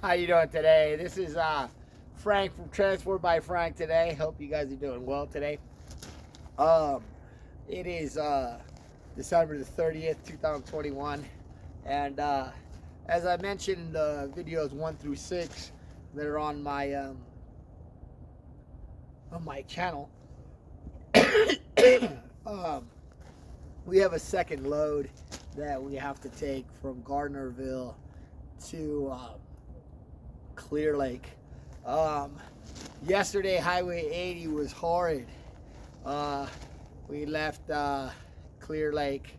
How you doing today? This is Frank from Transport by Frank today. Hope you guys are doing well today. Um, it is December the 30th, 2021, and as I mentioned in the videos 1 through 6 that are on my channel, um, we have a second load that we have to take from Gardnerville to Clear Lake. Yesterday, Highway 80 was horrid. We left Clear Lake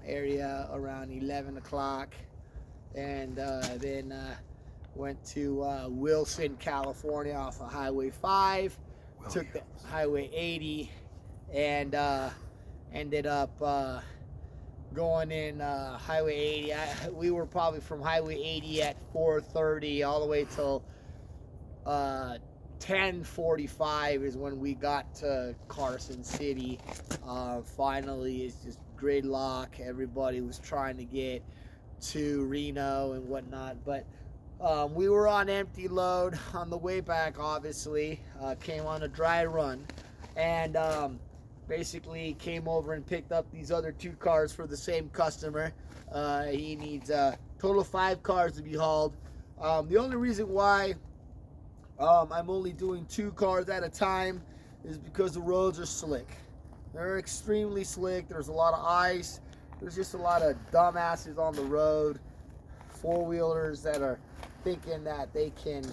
area around 11 o'clock and then went to Wilson, California off of Highway 5. Took the Highway 80 and ended up going in Highway 80. We were probably from Highway 80 at 4:30 all the way till 10:45 is when we got to Carson City. Finally, it's just gridlock. Everybody was trying to get to Reno and whatnot, but we were on empty load on the way back. Obviously, came on a dry run, and basically came over and picked up these other 2 cars for the same customer. He needs a total of 5 cars to be hauled. The only reason why I'm only doing 2 cars at a time is because the roads are slick. They're extremely slick. There's a lot of ice. There's just a lot of dumbasses on the road, 4-wheelers that are thinking that they can,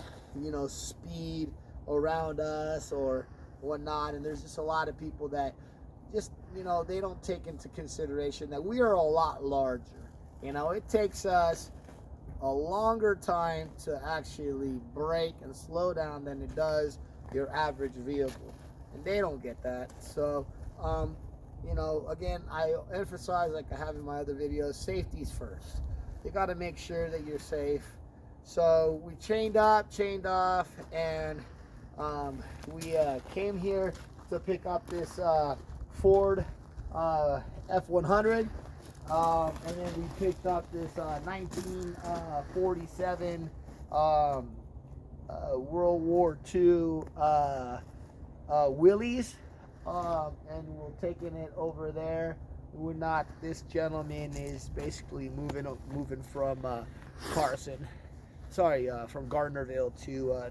speed around us or whatnot. And there's just a lot of people that just, they don't take into consideration that we are a lot larger. It takes us a longer time to actually brake and slow down than it does your average vehicle, and they don't get that. So again, I emphasize, like I have in my other videos, safety's first. You got to make sure that you're safe. So we chained up, chained off, and we came here to pick up this Ford F100. And then we picked up this 1947 World War II Willys, and we're taking it over there. We're not. This gentleman is basically moving from Carson. Sorry, from Gardnerville to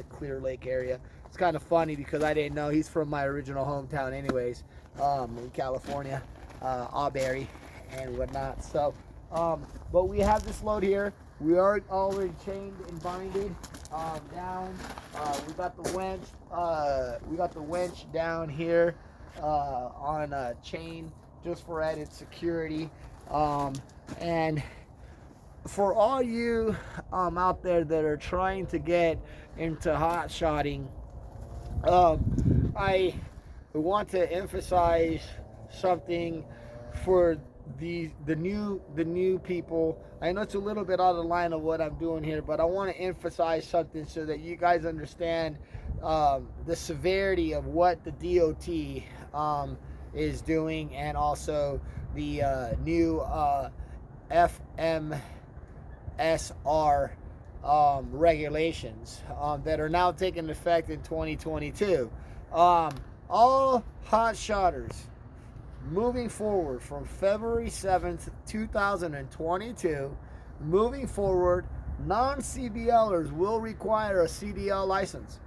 Clear Lake area. It's kind of funny because I didn't know he's from my original hometown, anyways, in California, Auberry and whatnot. So, but we have this load here. We are already chained and binded down. We got the winch. We got the winch down here on a chain just for added security. And for all you out there that are trying to get into hotshotting, I want to emphasize something for the new people. I know it's a little bit out of line of what I'm doing here, but I want to emphasize something so that you guys understand the severity of what the DOT is doing, and also the new FMSR regulations that are now taking effect in 2022. All hot shotters moving forward from February 7th, 2022, moving forward, non-CDLers will require a CDL license.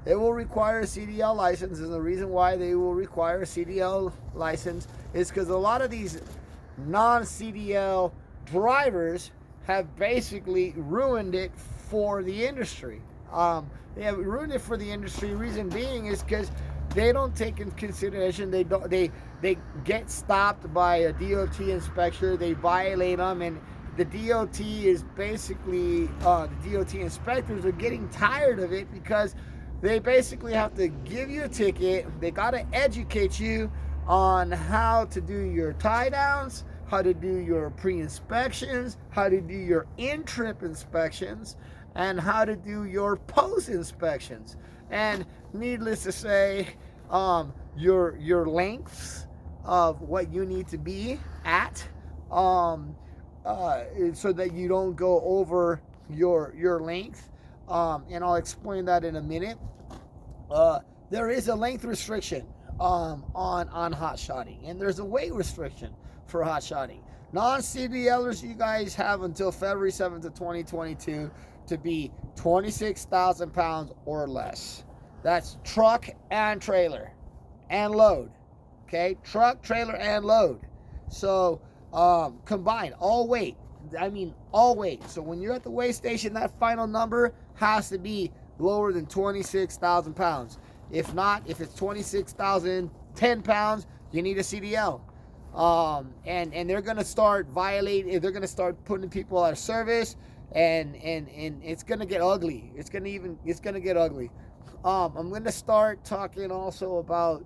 They will require a CDL license, and the reason why they will require a CDL license is because a lot of these non-CDL drivers have basically ruined it for the industry. They have ruined it for the industry. Reason being is because they don't take into consideration. They get stopped by a DOT inspector. They violate them, and the DOT is basically the DOT inspectors are getting tired of it because they basically have to give you a ticket. They got to educate you on how to do your tie downs, how to do your pre-inspections, how to do your in-trip inspections, and how to do your post-inspections. And needless to say, your lengths of what you need to be at, so that you don't go over your length, and I'll explain that in a minute. There is a length restriction on hotshotting, and there's a weight restriction for hotshotting. Non-CDLers, you guys have until February 7th of 2022 to be 26,000 pounds or less. That's truck and trailer and load. Okay, truck, trailer, and load. So combined, all weight. I mean, all weight. So when you're at the weigh station, that final number has to be lower than 26,000 pounds. If not, if it's 26,010 pounds, you need a CDL. And they're gonna start violating. They're gonna start putting people out of service, and it's gonna get ugly. It's gonna get ugly. I'm gonna start talking also about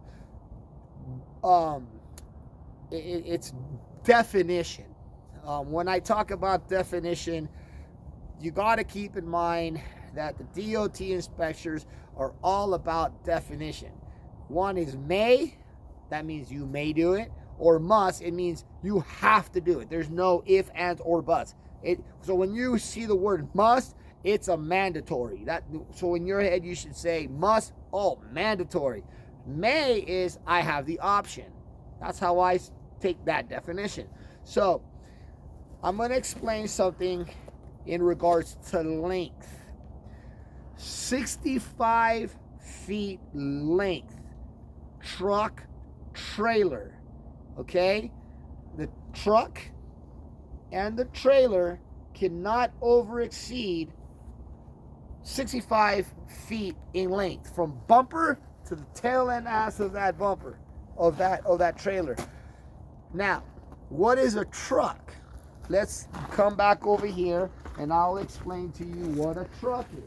its definition. When I talk about definition, you got to keep in mind that the DOT inspectors are all about definition. One is may, that means you may do it, or must, it means you have to do it. There's no if, ands, or buts. So when you see the word must, it's a mandatory. So in your head you should say must, oh, mandatory. May is I have the option. That's how I take that definition. So I'm going to explain something in regards to length. 65 feet length, truck, trailer. Okay? The truck and the trailer cannot over exceed 65 feet in length, from bumper to the tail end ass of that bumper, of that trailer. Now, what is a truck? Let's come back over here and I'll explain to you what a truck is.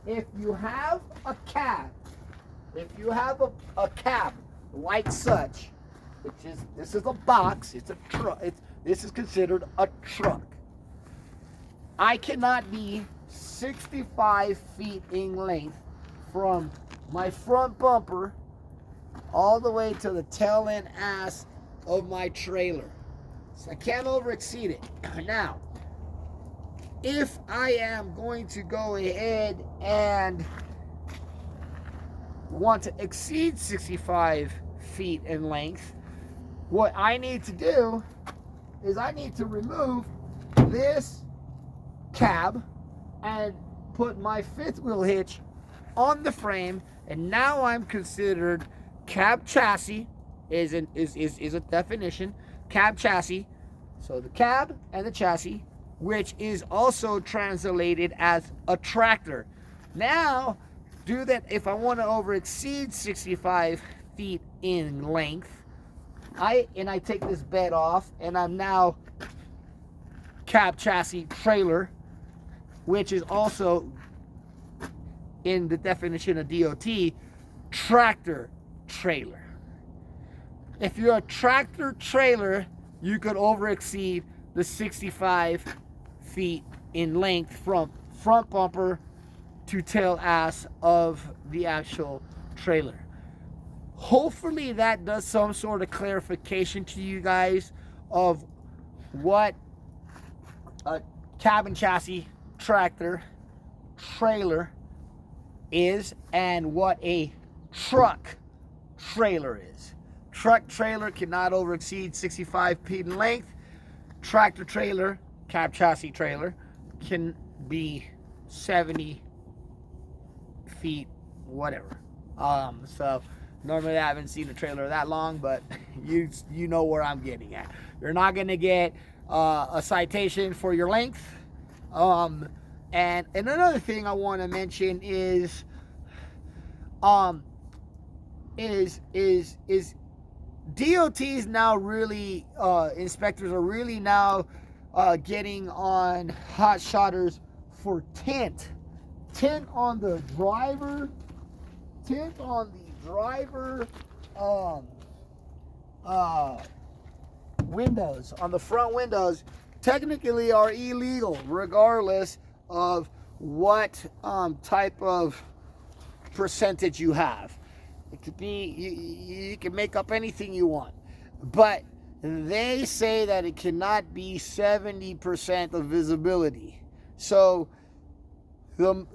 If you have a cab, like such, this is a box, it's a truck, this is considered a truck. I cannot be 65 feet in length from my front bumper all the way to the tail end ass of my trailer. So I can't over exceed it. Now, if I am going to go ahead and want to exceed 65 feet in length, what I need to do is I need to remove this cab and put my fifth wheel hitch on the frame, and now I'm considered cab chassis is a definition. Cab chassis. So the cab and the chassis, which is also translated as a tractor. Now, do that if I want to over exceed 65 feet in length. I take this bed off, and I'm now cab chassis trailer, which is also in the definition of DOT, tractor trailer. If you're a tractor trailer, you could over exceed the 65 feet in length from front bumper to tail ass of the actual trailer. Hopefully that does some sort of clarification to you guys of what a cabin chassis tractor trailer is and what a truck trailer is. Truck trailer cannot over exceed 65 feet in length. Tractor trailer, cab chassis trailer, can be 70 feet, whatever. So normally I haven't seen a trailer that long, but you know where I'm getting at. You're not gonna get a citation for your length. And another thing I want to mention is DOT's now really, inspectors are really now getting on hot shotters for tint on the driver, windows, on the front windows, technically are illegal regardless of what type of percentage you have. It could be, you can make up anything you want, but they say that it cannot be 70% of visibility. So you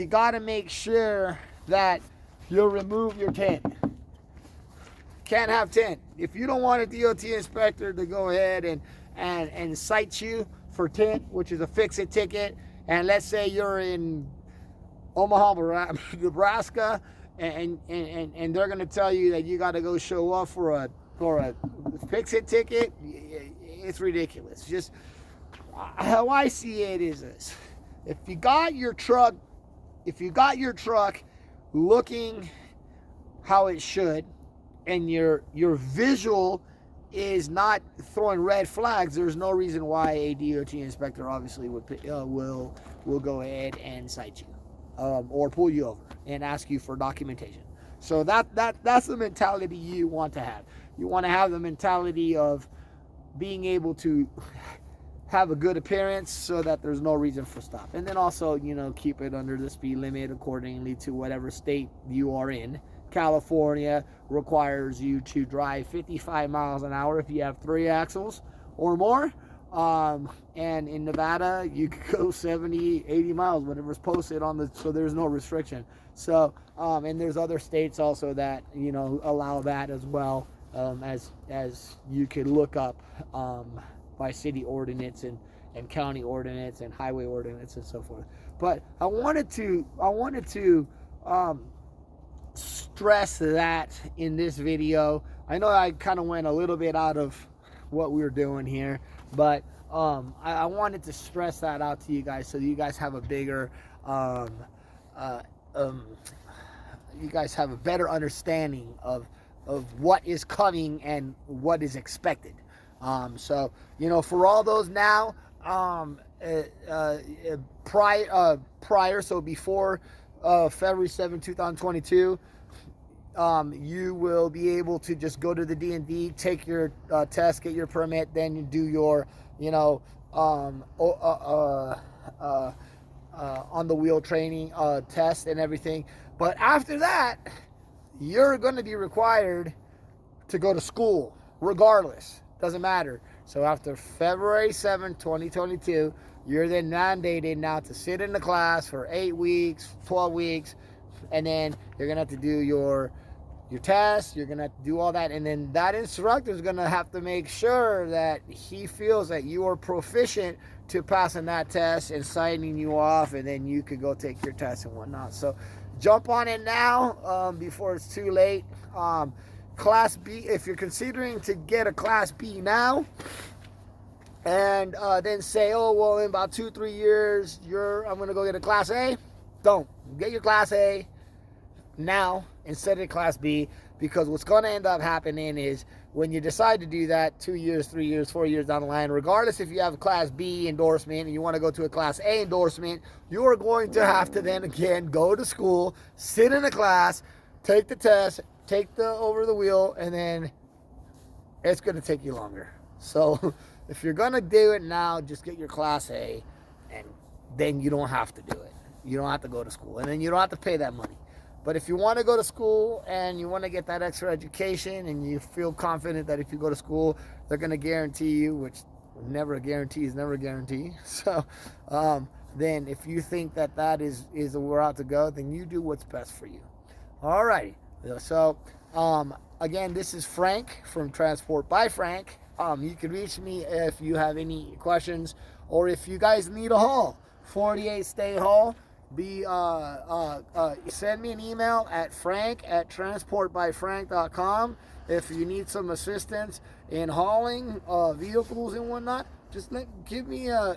got to make sure that you remove your tint. Can't have tint. If you don't want a DOT inspector to go ahead and cite you for tint, which is a fix-it ticket, and let's say you're in Omaha, Nebraska, and they're going to tell you that you got to go show up for a fix-it ticket, it's ridiculous. Just how I see it is this: if you got your truck looking how it should, and your visual is not throwing red flags, there's no reason why a DOT inspector obviously will go ahead and cite you, or pull you over and ask you for documentation. So that's the mentality you want to have. You want to have the mentality of being able to have a good appearance so that there's no reason for stop. And then also, keep it under the speed limit accordingly to whatever state you are in. California requires you to drive 55 miles an hour if you have 3 axles or more. And in Nevada, you could go 70, 80 miles, whatever's posted so there's no restriction. So, and there's other states also that, allow that as well, as you could look up, by city ordinance and county ordinance and highway ordinance and so forth. But I wanted to stress that in this video. I know I kind of went a little bit out of what we were doing here, but I wanted to stress that out to you guys so you guys have a bigger you guys have a better understanding of what is coming and what is expected. So, for all those now, prior, so before February 7, 2022, you will be able to just go to the D&D, take your test, get your permit, then you do your, on the wheel training test and everything. But after that, you're going to be required to go to school regardless. Doesn't matter. So after February 7, 2022, you're then mandated now to sit in the class for 8 weeks, 12 weeks, and then you're going to have to do your test. You're going to have to do all that. And then that instructor is going to have to make sure that he feels that you are proficient to passing that test and signing you off, and then you could go take your test and whatnot. So jump on it now before it's too late. Class B, if you're considering to get a Class B now, and then say, oh, well, in about 2-3 years, I'm going to go get a Class A. Don't. Get your Class A now instead of Class B, because what's going to end up happening is when you decide to do that 2 years, 3 years, 4 years down the line, regardless if you have a Class B endorsement and you want to go to a Class A endorsement, you are going to have to then again go to school, sit in a class, take the test, take the over the wheel, and then it's going to take you longer. So if you're going to do it now, just get your Class A, and then you don't have to do it. You don't have to go to school, and then you don't have to pay that money. But if you want to go to school and you want to get that extra education, and you feel confident that if you go to school, they're going to guarantee you, which never a guarantee is never a guarantee. So then if you think that is the route to go, then you do what's best for you. All right. So, again, this is Frank from Transport by Frank. You can reach me if you have any questions, or if you guys need a haul, 48 State Haul. Send me an email at frank@transportbyfrank.com if you need some assistance in hauling vehicles and whatnot. Just give me a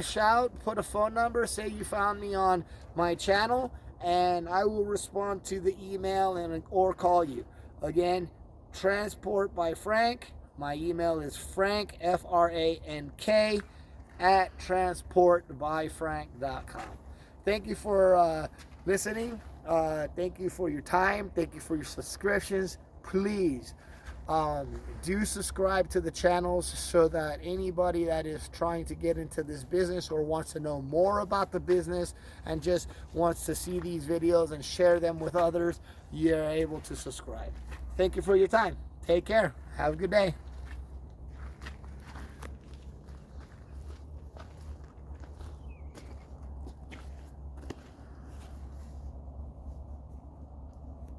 shout, put a phone number, say you found me on my channel, and I will respond to the email or call you. Again, Transport by Frank. My email is frank, FRANK, @transportbyfrank.com. Thank you for listening. Thank you for your time. Thank you for your subscriptions. Please do subscribe to the channels so that anybody that is trying to get into this business or wants to know more about the business and just wants to see these videos and share them with others, you're able to subscribe. Thank you for your time. Take care. Have a good day.